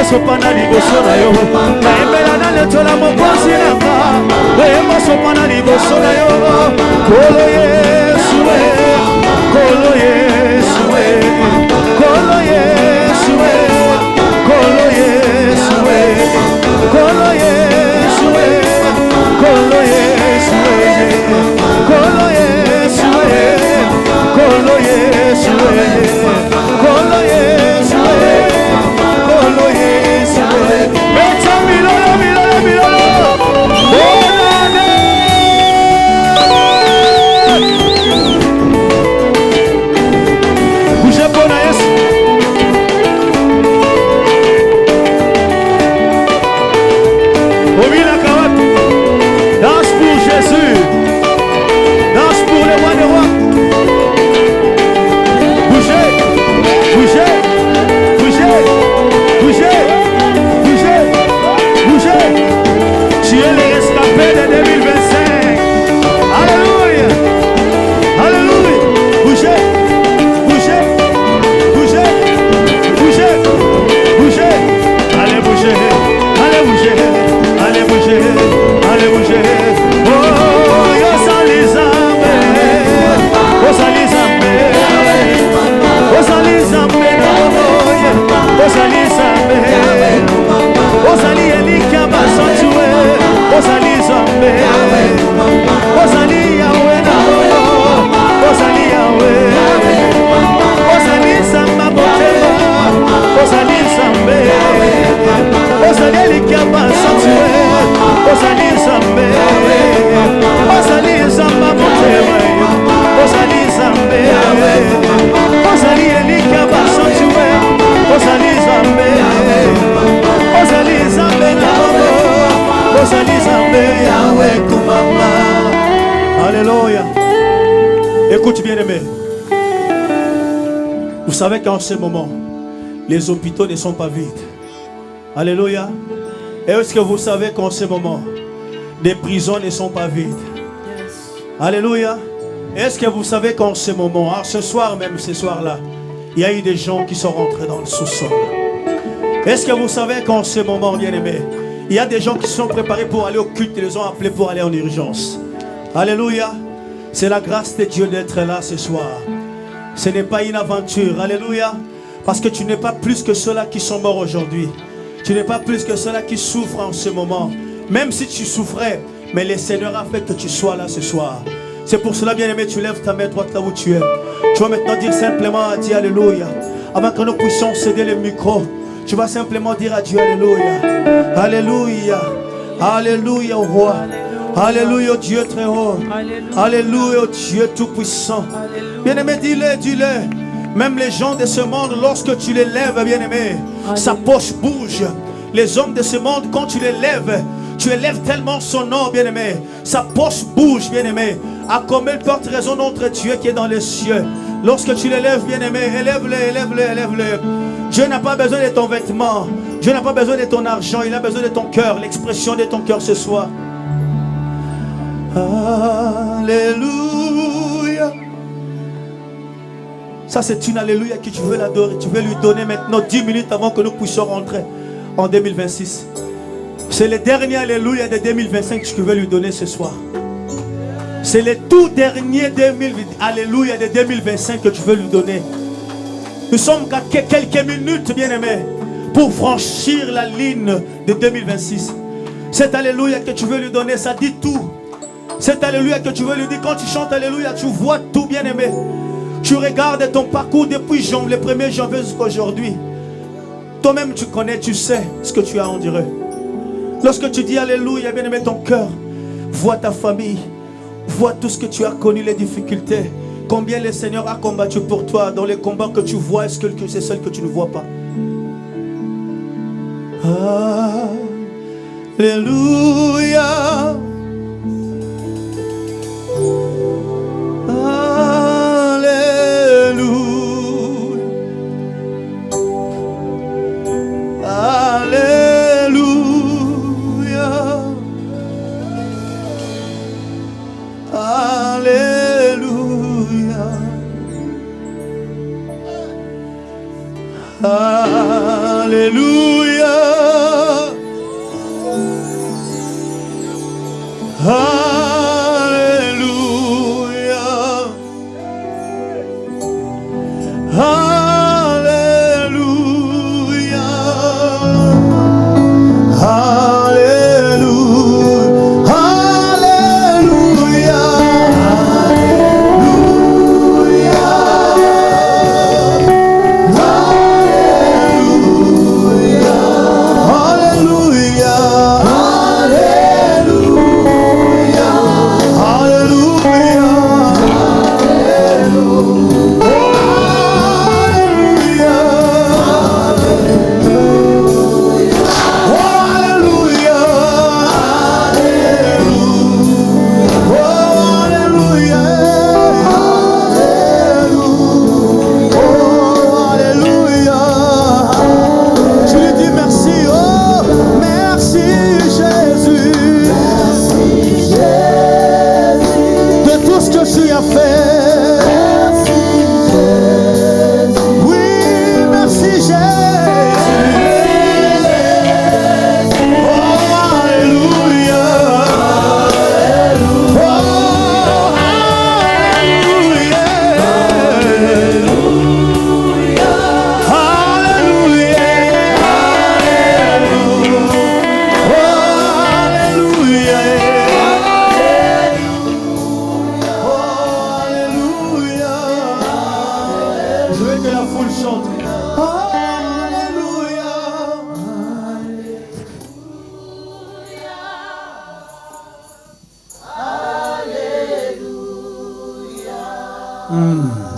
Sopana liboso na yo, na embela na Tola mokonzi nanga Wema sopana liboso na yo Kolo Yesu Kolo Yesu Kolo Yesu Kolo Yesu Kolo Yesu Kolo Yesu Kolo Yesu Kolo Yesu Kolo Yesu Kolo Yesu Meta milolo milolo milolo Bonane Bougez pour la Yesu Omi la cravate Danse pour Jésus Danse pour le roi des rois Bougez Bougez Bougez Bougez Bougez Bougez Tu es le rescapé de 2025 Alléluia Alléluia Bougez Bougez Bougez Bougez Bougez Allez bouger Allez bouger Allez bouger Allez bouger Oh yo salizambe Oh salizambe Oh salizambe Oh salizambe Oh sali elika basantue Oh salizambe Oh sali Yahweh na Oh sali Yahweh Oh salizamba botema Oh salizambe Oh sali elika basantue Oh salizambe Oh salizamba botema Oh salizambe Oh sali elika basantue Oh salizambe Oh salizambe na Oh salizambe Yahweh kumama Alléluia. Écoute bien aimé. Vous savez qu'en ce moment les hôpitaux ne sont pas vides. Alléluia. Et est-ce que vous savez qu'en ce moment les prisons ne sont pas vides? Alléluia. Est-ce que vous savez qu'en ce moment, ce soir même, ce soir-là, il y a eu des gens qui sont rentrés dans le sous-sol? Est-ce que vous savez qu'en ce moment, bien-aimés, il y a des gens qui sont préparés pour aller au culte, ils les ont appelés pour aller en urgence? Alléluia. C'est la grâce de Dieu d'être là ce soir. Ce n'est pas une aventure. Alléluia. Parce que tu n'es pas plus que ceux-là qui sont morts aujourd'hui. Tu n'es pas plus que ceux-là qui souffrent en ce moment. Même si tu souffrais, mais le Seigneur a fait que tu sois là ce soir. C'est pour cela, bien-aimé, tu lèves ta main droite là où tu es. Tu vas maintenant dire simplement à Dieu Alléluia. Avant que nous puissions céder le micro, tu vas simplement dire à Dieu Alléluia. Alléluia. Alléluia au roi. Alléluia au Dieu très haut. Alléluia au Dieu tout puissant. Bien-aimé, dis-le, dis-le. Même les gens de ce monde, lorsque tu les lèves, bien-aimé, sa poche bouge. Les hommes de ce monde, quand tu les élèves tellement son nom, bien-aimé. Sa poche bouge, bien-aimé. À combien de porte raison notre Dieu qui est dans les cieux. Lorsque tu l'élèves, bien-aimé, élève-le, élève-le, élève-le. Dieu n'a pas besoin de ton vêtement. Dieu n'a pas besoin de ton argent. Il a besoin de ton cœur, l'expression de ton cœur ce soir. Alléluia. Ça c'est une alléluia que tu veux l'adorer. Tu veux lui donner maintenant 10 minutes avant que nous puissions rentrer en 2026. C'est le dernier alléluia de 2025 que tu veux lui donner ce soir. C'est le tout dernier alléluia de 2025 que tu veux lui donner. Nous sommes qu'à quelques minutes, bien-aimés, pour franchir la ligne de 2026. Cet alléluia que tu veux lui donner, ça dit tout. Cet alléluia que tu veux lui dire, quand tu chantes alléluia, tu vois tout, bien-aimé. Tu regardes ton parcours depuis le 1er janvier jusqu'à aujourd'hui. Toi-même tu connais, tu sais ce que tu as en dire. Lorsque tu dis alléluia, bien-aimé, ton cœur voit ta famille, voit tout ce que tu as connu, les difficultés. Combien le Seigneur a combattu pour toi. Dans les combats que tu vois, est-ce que c'est celle que tu ne vois pas? Alléluia. Alléluia.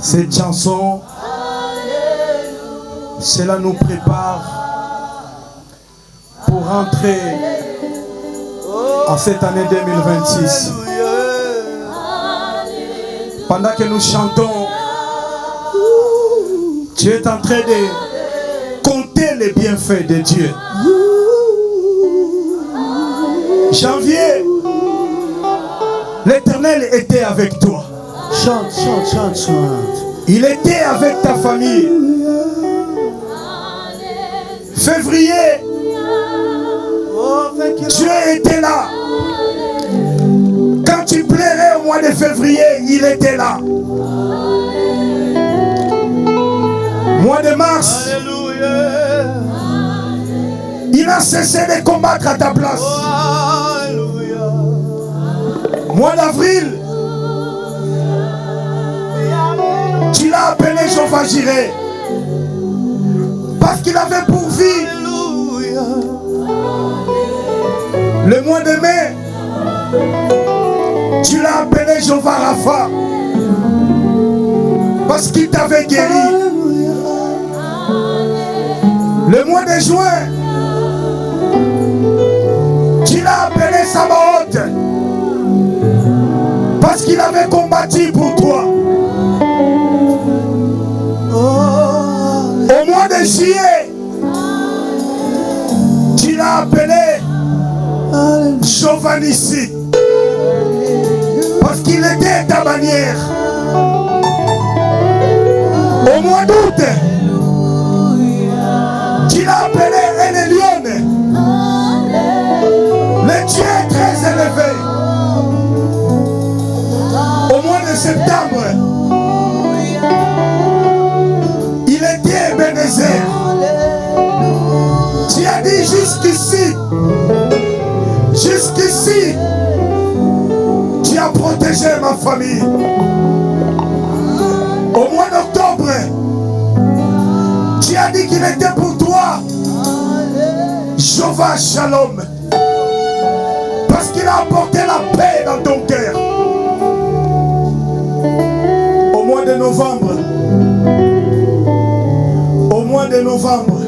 Cette chanson, cela nous prépare pour entrer en cette année 2026. Pendant que nous chantons, tu es en train de compter les bienfaits de Dieu. Janvier, l'Éternel était avec toi. Chante, chante, chante, chante. Il était avec ta famille. Février, Dieu était là. Quand tu plairais au mois de février, il était là. Mois de mars, il a cessé de combattre à ta place. Mois d'avril, tu l'as appelé Jehovah Jireh parce qu'il avait pourvu. Le mois de mai, tu l'as appelé Jehovah Rapha parce qu'il t'avait guéri. Le mois de juin, tu l'as appelé Sabaoth parce qu'il avait combattu pour toi. Au mois de juillet, tu l'as appelé Jehovah Nissi parce qu'il était ta bannière. Au mois d'août, tu l'as appelé El-Elyon, le Dieu très élevé. Au mois de septembre, il était Ebenezer. Tu as dit jusqu'ici, jusqu'ici, tu as protégé ma famille. Au mois d'octobre, tu as dit qu'il était pour toi Jehovah Shalom parce qu'il a apporté la paix dans ton cœur. Au mois de novembre,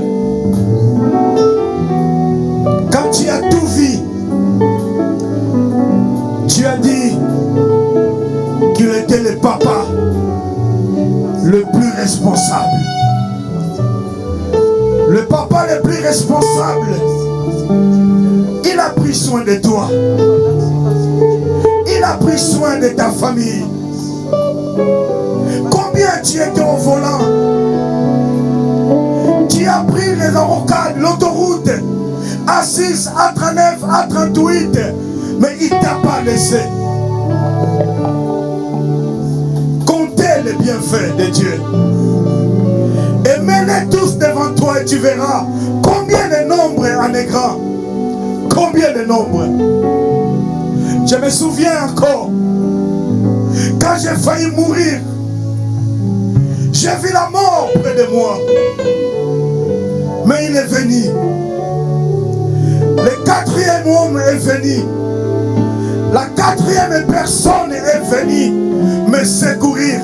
quand tu as tout vu, tu as dit qu'il était le papa le plus responsable. Le papa le plus responsable, il a pris soin de toi. Il a pris soin de ta famille. Combien tu étais au volant? Tu as pris les rocades, l'autoroute A6, A39, A38, mais il ne t'a pas laissé. Comptez les bienfaits de Dieu. Et mets-les tous devant toi et tu verras combien de nombre en est grand. Combien de nombre. Je me souviens encore, quand j'ai failli mourir, j'ai vu la mort près de moi. Mais il est venu. Le quatrième homme est venu. La quatrième personne est venue me secourir.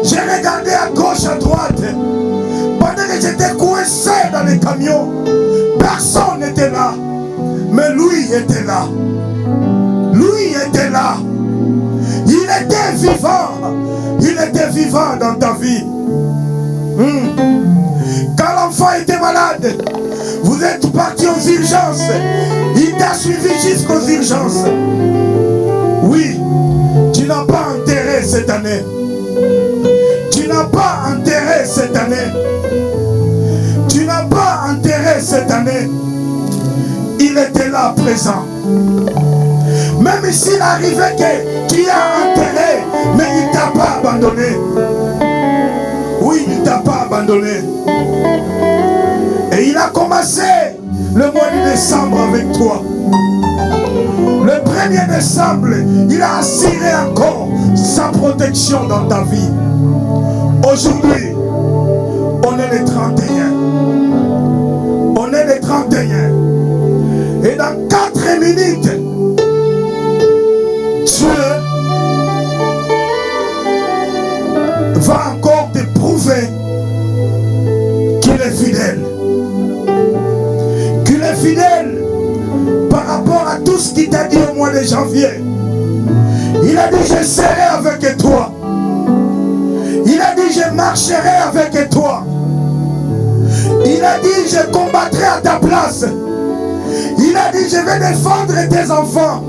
J'ai regardé à gauche, à droite. Pendant que j'étais coincé dans les camions, personne n'était là. Mais lui était là. Lui était là. Il était vivant. Il était vivant dans ta vie. Quand l'enfant était malade, vous êtes parti aux urgences. Il t'a suivi jusqu'aux urgences. Oui, tu n'as pas enterré cette année. Tu n'as pas enterré cette année. Tu n'as pas enterré cette année. Il était là présent. Même s'il arrivait que tu as enterré, mais il ne t'a pas abandonné. Oui, il ne t'a pas abandonné. Et il a commencé le mois de décembre avec toi. Le 1er décembre, il a assuré encore sa protection dans ta vie. Aujourd'hui, on est le 31. On est le 31. Et dans 4 minutes, Dieu va fidèle par rapport à tout ce qu'il t'a dit au mois de janvier. Il a dit, je serai avec toi. Il a dit, je marcherai avec toi. Il a dit, je combattrai à ta place. Il a dit, je vais défendre tes enfants.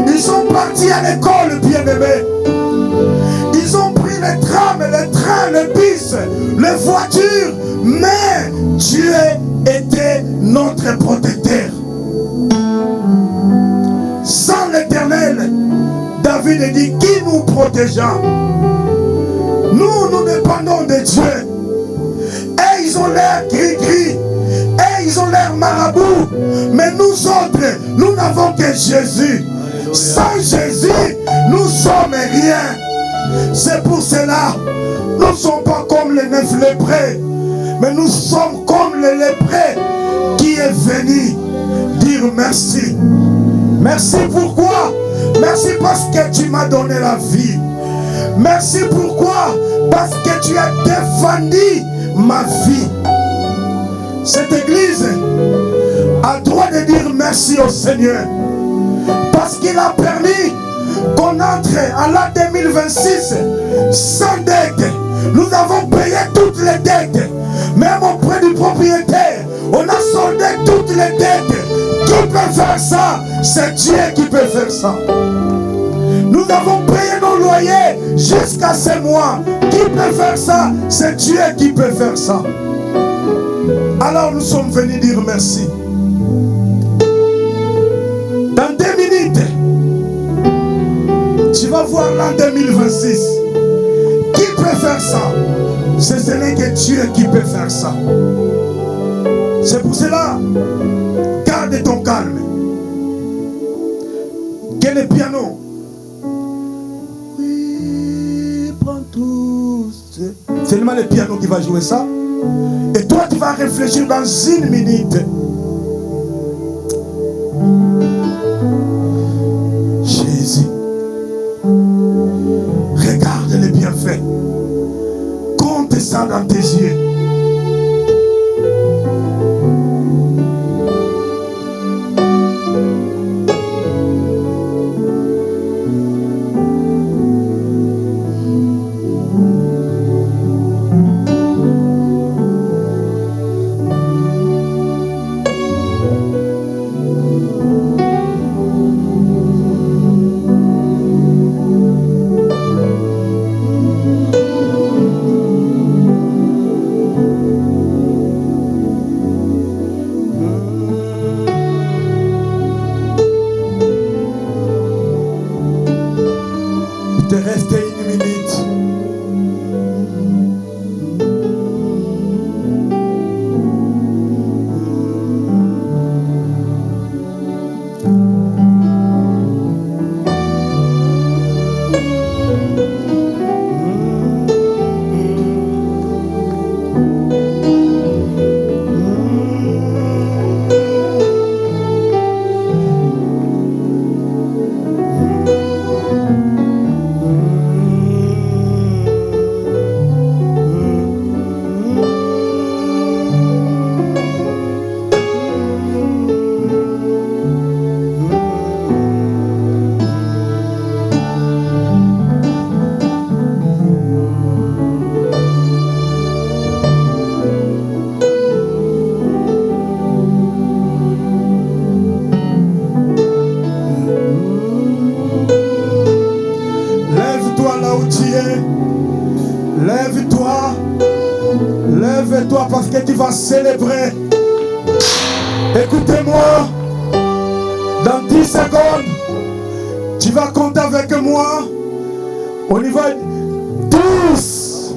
Ils sont partis à l'école, bien-aimés. Ils ont pris les trams, les trains, les bus, les voitures. Mais Dieu était notre protecteur. Sans l'Éternel, David dit, qui nous protégea? Nous dépendons de Dieu. Et ils ont l'air gris-gris. Et ils ont l'air marabouts. Mais nous autres, nous n'avons que Jésus. Sans Jésus, nous sommes rien. C'est pour cela, nous ne sommes pas comme les 9 lépreux. Mais nous sommes comme les lépreux qui est venu dire merci. Merci pourquoi? Merci parce que tu m'as donné la vie. Merci pourquoi? Parce que tu as défendu ma vie. Cette église a droit de dire merci au Seigneur. Parce qu'il a permis qu'on entre à l'an 2026 sans dette. Nous avons payé toutes les dettes. Même auprès du propriétaire, on a soldé toutes les dettes. Qui peut faire ça? C'est Dieu qui peut faire ça. Nous avons payé nos loyers jusqu'à ce mois. Qui peut faire ça? C'est Dieu qui peut faire ça. Alors nous sommes venus dire merci. Dans 2 minutes, tu vas voir l'an 2026. Qui peut faire ça? Ce n'est que Dieu qui peut faire ça. C'est pour cela, garde ton calme. Quel est le piano? Oui, prends tout. C'est seulement le piano qui va jouer ça. Et toi, tu vas réfléchir dans 1 minute. Jésus, regarde les bienfaits. Compte ça dans tes yeux. Lève-toi parce que tu vas célébrer. Écoutez-moi. Dans 10 secondes, tu vas compter avec moi. Au niveau 12,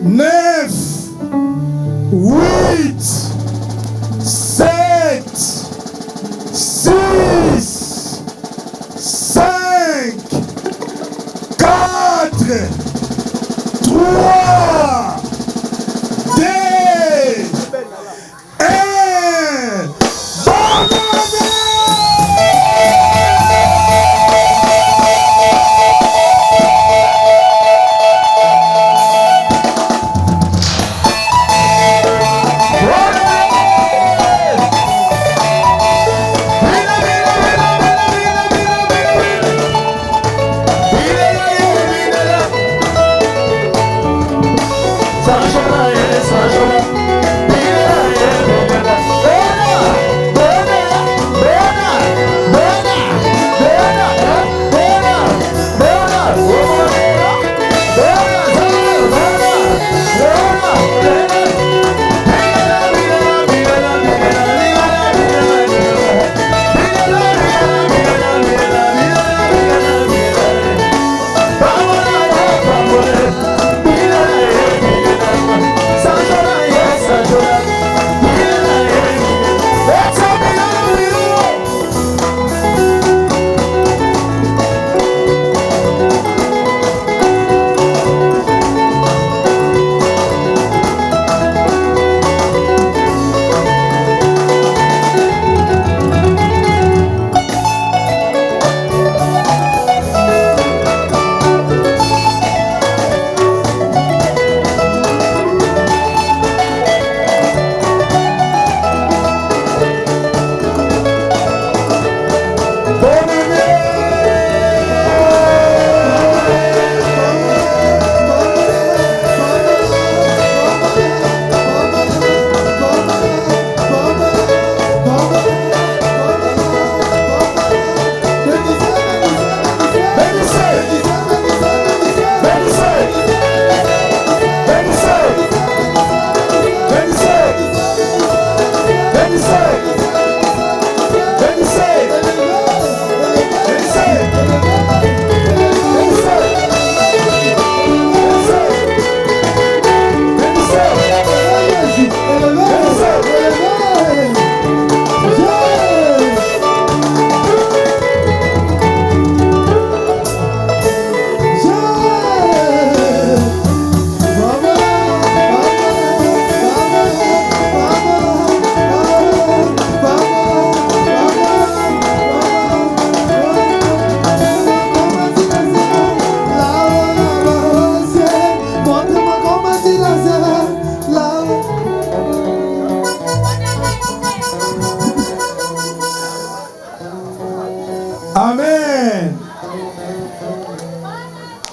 9, 8, 7, 6, 5, 4, 3, 2, 1. Bonne année! Bonne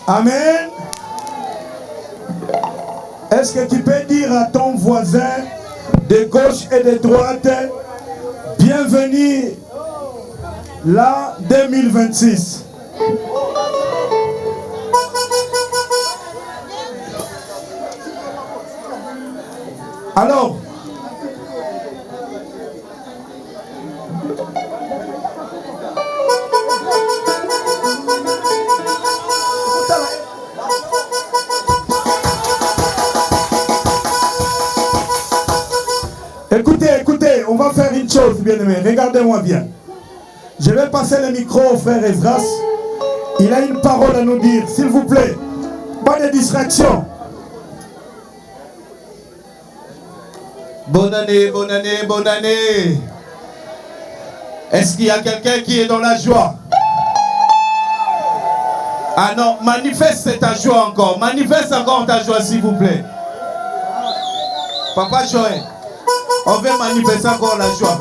Amen. Est-ce que tu peux dire à ton voisin de gauche et de droite, bienvenue là 2026. Alors, écoutez, on va faire une chose, bien-aimé. Regardez-moi bien. Je vais passer le micro au frère Esdras. Il a une parole à nous dire, s'il vous plaît. Pas de distraction. Bonne année, bonne année, bonne année. Est-ce qu'il y a quelqu'un qui est dans la joie? Ah non, manifeste ta joie encore. Manifeste encore ta joie, s'il vous plaît. Papa Joël, on veut manifester encore la joie.